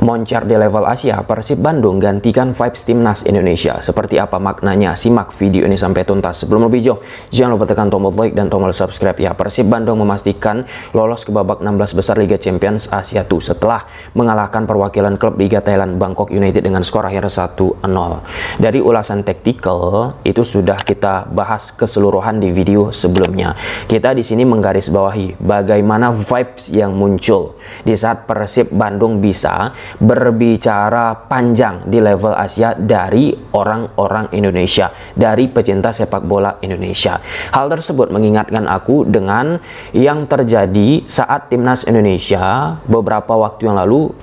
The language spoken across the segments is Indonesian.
Moncer di level Asia, Persib Bandung gantikan vibes timnas Indonesia. Seperti apa maknanya? Simak video ini sampai tuntas. Sebelum lebih jauh, jangan lupa tekan tombol like dan tombol subscribe ya. Persib Bandung memastikan lolos ke babak 16 besar Liga Champions Asia 2 setelah mengalahkan perwakilan klub Liga Thailand Bangkok United dengan skor akhir 1-0. Dari ulasan taktikal itu sudah kita bahas keseluruhan di video sebelumnya. Kita di sini menggarisbawahi bagaimana vibes yang muncul di saat Persib Bandung bisa berbicara panjang di level Asia dari orang-orang Indonesia, dari pecinta sepak bola Indonesia. Hal tersebut mengingatkan aku dengan yang terjadi saat timnas Indonesia beberapa waktu yang lalu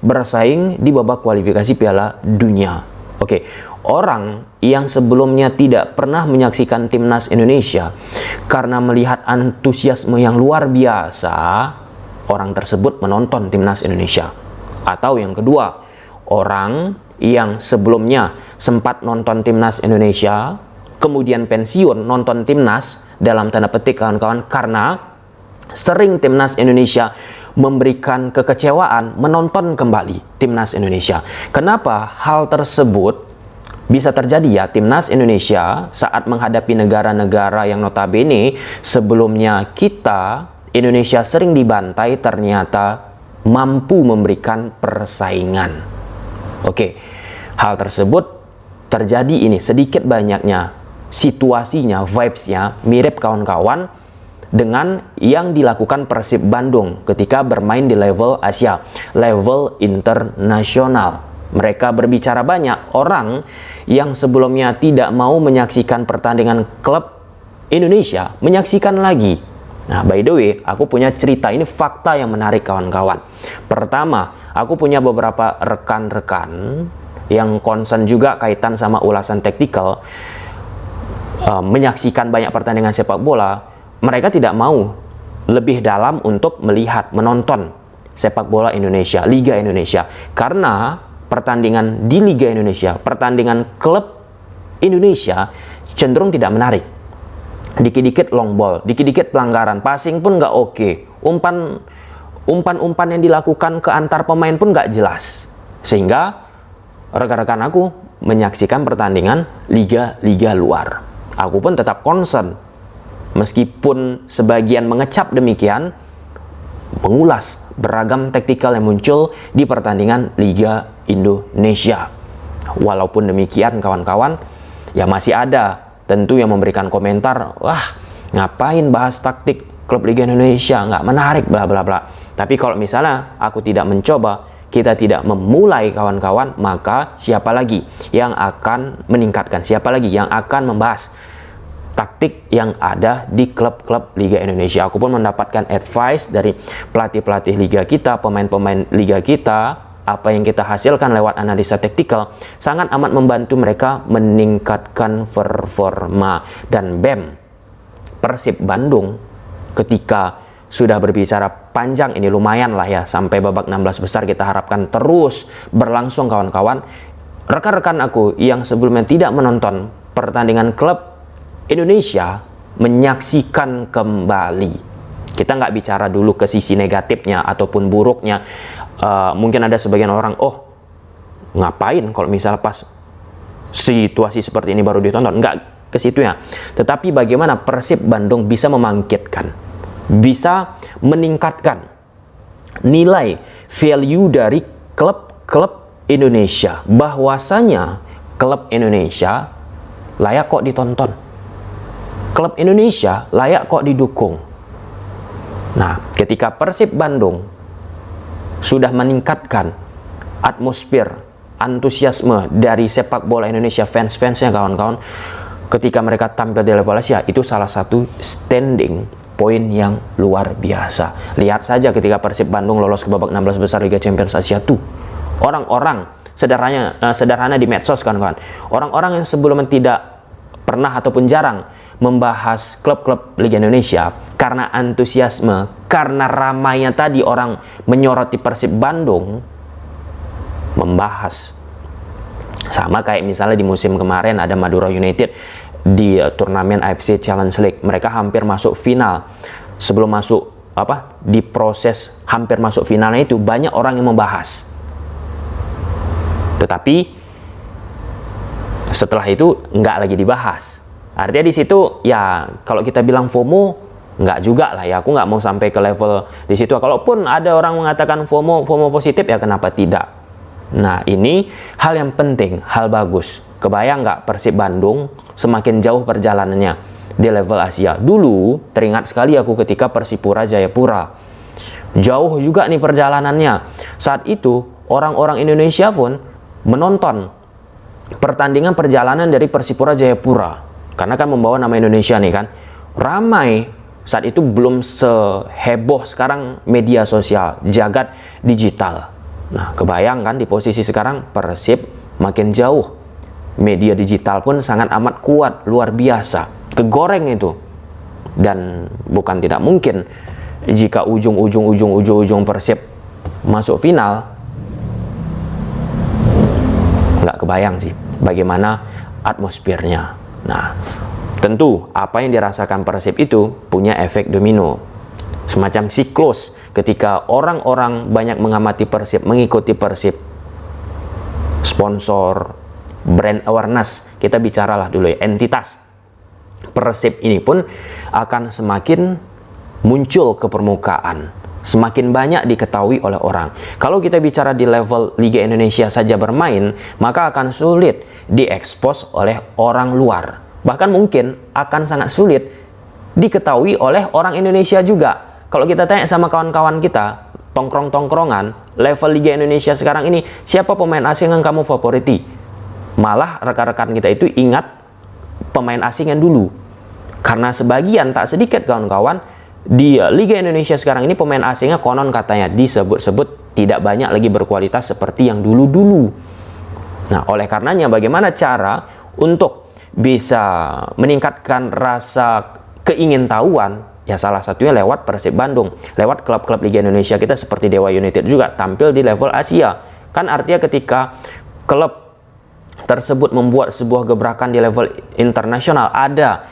bersaing di babak kualifikasi Piala Dunia. Oke, orang yang sebelumnya tidak pernah menyaksikan timnas Indonesia karena melihat antusiasme yang luar biasa, orang tersebut menonton timnas Indonesia. Atau yang kedua, orang yang sebelumnya sempat nonton timnas Indonesia, kemudian pensiun nonton timnas dalam tanda petik kawan-kawan karena sering timnas Indonesia memberikan kekecewaan menonton kembali timnas Indonesia. Kenapa hal tersebut bisa terjadi ya? Timnas Indonesia saat menghadapi negara-negara yang notabene sebelumnya Indonesia sering dibantai, ternyata mampu memberikan persaingan. Oke, hal tersebut terjadi ini sedikit banyaknya situasinya, vibes-nya mirip kawan-kawan dengan yang dilakukan Persib Bandung ketika bermain di level Asia, level internasional. Mereka berbicara banyak, orang yang sebelumnya tidak mau menyaksikan pertandingan klub Indonesia menyaksikan lagi. Nah, by the way, aku punya cerita, ini fakta yang menarik kawan-kawan. Pertama, aku punya beberapa rekan-rekan yang concern juga kaitan sama ulasan taktikal, menyaksikan banyak pertandingan sepak bola. Mereka tidak mau lebih dalam untuk melihat, menonton sepak bola Indonesia, Liga Indonesia. Karena pertandingan di Liga Indonesia, pertandingan klub Indonesia cenderung tidak menarik. Dikit-dikit long ball, dikit-dikit pelanggaran, passing pun nggak oke, umpan yang dilakukan ke antar pemain pun nggak jelas, sehingga rekan-rekan aku menyaksikan pertandingan liga luar. Aku pun tetap concern, meskipun sebagian mengecap demikian, mengulas beragam taktikal yang muncul di pertandingan Liga Indonesia. Walaupun demikian kawan-kawan, ya masih ada tentu yang memberikan komentar, wah ngapain bahas taktik klub Liga Indonesia, nggak menarik bla bla bla. Tapi kalau misalnya aku tidak mencoba, kita tidak memulai kawan-kawan, maka siapa lagi yang akan meningkatkan, siapa lagi yang akan membahas taktik yang ada di klub-klub Liga Indonesia. Aku pun mendapatkan advice dari pelatih-pelatih Liga kita, pemain-pemain Liga kita. Apa yang kita hasilkan lewat analisa taktikal sangat amat membantu mereka meningkatkan performa. Dan BEM Persib Bandung ketika sudah berbicara panjang ini, lumayan lah ya, sampai babak 16 besar kita harapkan terus berlangsung kawan-kawan. Rekan-rekan aku yang sebelumnya tidak menonton pertandingan klub Indonesia menyaksikan kembali. Kita nggak bicara dulu ke sisi negatifnya ataupun buruknya. Mungkin ada sebagian orang, oh ngapain kalau misalnya pas situasi seperti ini baru ditonton. Nggak ke situ ya. Tetapi bagaimana Persib Bandung bisa membangkitkan, bisa meningkatkan nilai value dari klub-klub Indonesia. Bahwasanya klub Indonesia layak kok ditonton. Klub Indonesia layak kok didukung. Nah, ketika Persib Bandung sudah meningkatkan atmosfer, antusiasme dari sepak bola Indonesia, fans-fansnya kawan-kawan, ketika mereka tampil di level Asia, itu salah satu standing point yang luar biasa. Lihat saja ketika Persib Bandung lolos ke babak 16 besar Liga Champions Asia 2. Orang-orang sederhana di medsos kawan-kawan, orang-orang yang sebelumnya tidak pernah ataupun jarang membahas klub-klub Liga Indonesia, karena antusiasme, karena ramainya tadi orang menyoroti Persib Bandung, membahas. Sama kayak misalnya di musim kemarin ada Madura United di turnamen AFC Challenge League, mereka hampir masuk final. Sebelum masuk di proses hampir masuk finalnya itu banyak orang yang membahas Tetapi setelah itu nggak lagi dibahas. Artinya di situ ya kalau kita bilang FOMO nggak juga lah ya. Aku nggak mau sampai ke level di situ. Kalaupun ada orang mengatakan FOMO positif ya kenapa tidak? Nah ini hal yang penting, hal bagus. Kebayang nggak Persib Bandung semakin jauh perjalanannya di level Asia. Dulu teringat sekali aku ketika Persipura Jayapura. Jauh juga nih perjalanannya. Saat itu orang-orang Indonesia pun menonton pertandingan perjalanan dari Persipura Jayapura. Karena kan membawa nama Indonesia nih kan. Ramai. Saat itu belum seheboh sekarang media sosial, jagat digital. Nah, kebayang kan di posisi sekarang Persib makin jauh. Media digital pun sangat amat kuat, luar biasa. Kegoreng itu. Dan bukan tidak mungkin jika ujung Persib masuk final, nggak kebayang sih bagaimana atmosfernya. Nah, tentu apa yang dirasakan Persib itu punya efek domino. Semacam siklus ketika orang-orang banyak mengamati Persib, mengikuti Persib. Sponsor, brand awareness, kita bicaralah dulu ya, entitas Persib ini pun akan semakin muncul ke permukaan. Semakin banyak diketahui oleh orang. Kalau kita bicara di level Liga Indonesia saja bermain, maka akan sulit diekspos oleh orang luar. Bahkan mungkin akan sangat sulit diketahui oleh orang Indonesia juga. Kalau kita tanya sama kawan-kawan kita, tongkrong-tongkrongan, level Liga Indonesia sekarang ini, siapa pemain asing yang kamu favoriti? Malah rekan-rekan kita itu ingat pemain asing yang dulu. Karena sebagian tak sedikit kawan-kawan, di Liga Indonesia sekarang ini pemain asingnya konon katanya disebut-sebut tidak banyak lagi berkualitas seperti yang dulu-dulu. Nah, oleh karenanya bagaimana cara untuk bisa meningkatkan rasa keingintahuan? Ya salah satunya lewat Persib Bandung, lewat klub-klub Liga Indonesia kita seperti Dewa United juga tampil di level Asia. Kan artinya ketika klub tersebut membuat sebuah gebrakan di level internasional, ada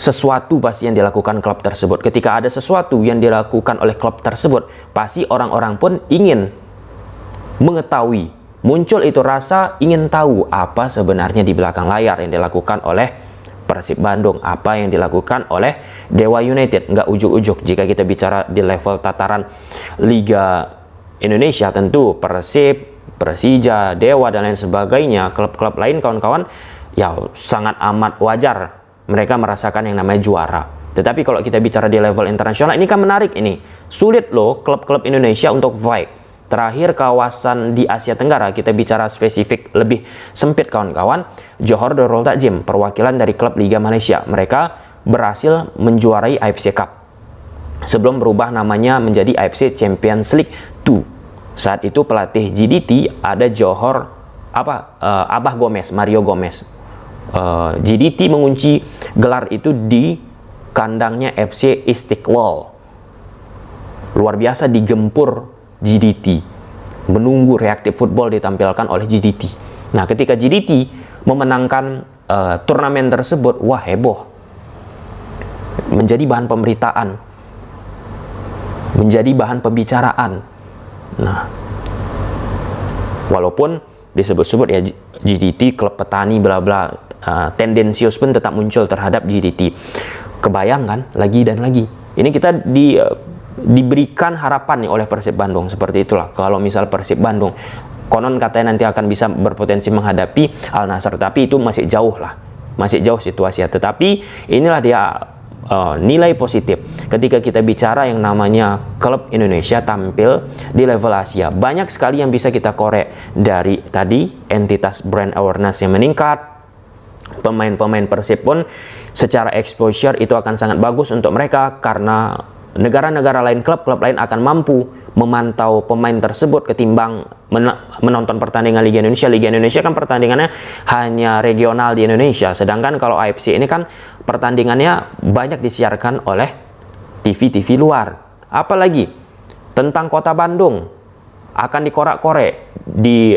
sesuatu pasti yang dilakukan klub tersebut. Ketika ada sesuatu yang dilakukan oleh klub tersebut, pasti orang-orang pun ingin mengetahui. Muncul itu rasa ingin tahu apa sebenarnya di belakang layar yang dilakukan oleh Persib Bandung, apa yang dilakukan oleh Dewa United. Nggak ujuk-ujuk jika kita bicara di level tataran Liga Indonesia, tentu Persib, Persija, Dewa, dan lain sebagainya, klub-klub lain kawan-kawan, ya sangat amat wajar mereka merasakan yang namanya juara. Tetapi kalau kita bicara di level internasional, ini kan menarik ini. Sulit loh klub-klub Indonesia untuk fight. Terakhir kawasan di Asia Tenggara, kita bicara spesifik lebih sempit kawan-kawan, Johor Darul Takzim, perwakilan dari klub Liga Malaysia. Mereka berhasil menjuarai AFC Cup sebelum berubah namanya menjadi AFC Champions League 2. Saat itu pelatih GDT ada Johor Abah Gomez, Mario Gomez. GDT mengunci gelar itu di kandangnya FC Istiqlal. Luar biasa digempur GDT, menunggu reaktif football ditampilkan oleh GDT. Nah, ketika GDT memenangkan turnamen tersebut, wah heboh, menjadi bahan pemberitaan, menjadi bahan pembicaraan. Nah, walaupun disebut-sebut ya GDT klub petani bla bla, tendensius pun tetap muncul terhadap GDT. Kebayangkan lagi dan lagi. Ini kita diberikan harapan nih oleh Persib Bandung seperti itulah. Kalau misal Persib Bandung konon katanya nanti akan bisa berpotensi menghadapi Al Nassr, tapi itu masih jauh lah, masih jauh situasinya. Tetapi inilah dia nilai positif ketika kita bicara yang namanya klub Indonesia tampil di level Asia. Banyak sekali yang bisa kita korek dari tadi entitas brand awareness yang meningkat. Pemain-pemain Persib pun secara exposure itu akan sangat bagus untuk mereka, karena negara-negara lain, klub-klub lain akan mampu memantau pemain tersebut ketimbang menonton pertandingan Liga Indonesia. Liga Indonesia kan pertandingannya hanya regional di Indonesia, sedangkan kalau AFC ini kan pertandingannya banyak disiarkan oleh TV-TV luar. Apalagi tentang kota Bandung akan dikorak-korek di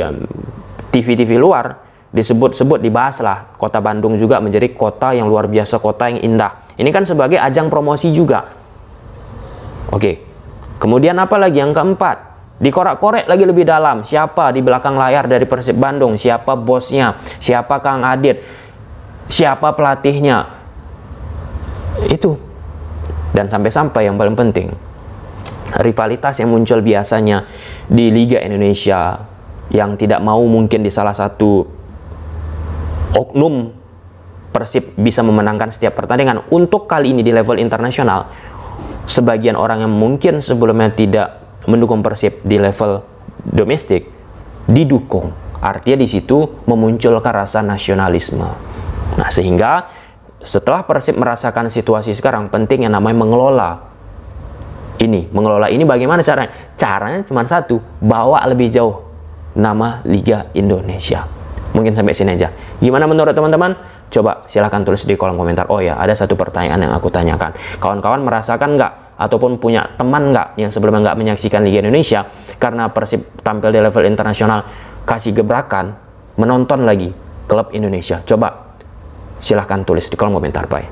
TV-TV luar, disebut-sebut, dibahaslah kota Bandung juga menjadi kota yang luar biasa, kota yang indah. Ini kan sebagai ajang promosi juga. Oke, kemudian apa lagi yang keempat? Dikorek-korek lagi lebih dalam, siapa di belakang layar dari Persib Bandung, siapa bosnya, siapa Kang Adit, siapa pelatihnya. Itu. Dan sampai-sampai yang paling penting, rivalitas yang muncul biasanya di Liga Indonesia yang tidak mau mungkin di salah satu oknum Persib bisa memenangkan setiap pertandingan. Untuk kali ini di level internasional, sebagian orang yang mungkin sebelumnya tidak mendukung Persib di level domestik didukung. Artinya di situ memunculkan rasa nasionalisme. Nah, sehingga setelah Persib merasakan situasi sekarang, penting yang namanya mengelola ini. Mengelola ini bagaimana caranya? Caranya cuma satu, bawa lebih jauh nama Liga Indonesia. Mungkin sampai sini aja. Gimana menurut teman-teman? Coba silahkan tulis di kolom komentar. Oh ya, ada satu pertanyaan yang aku tanyakan. Kawan-kawan merasakan nggak? Ataupun punya teman nggak yang sebelumnya nggak menyaksikan Liga Indonesia karena Persib tampil di level internasional, kasih gebrakan menonton lagi klub Indonesia? Coba silahkan tulis di kolom komentar. Bye.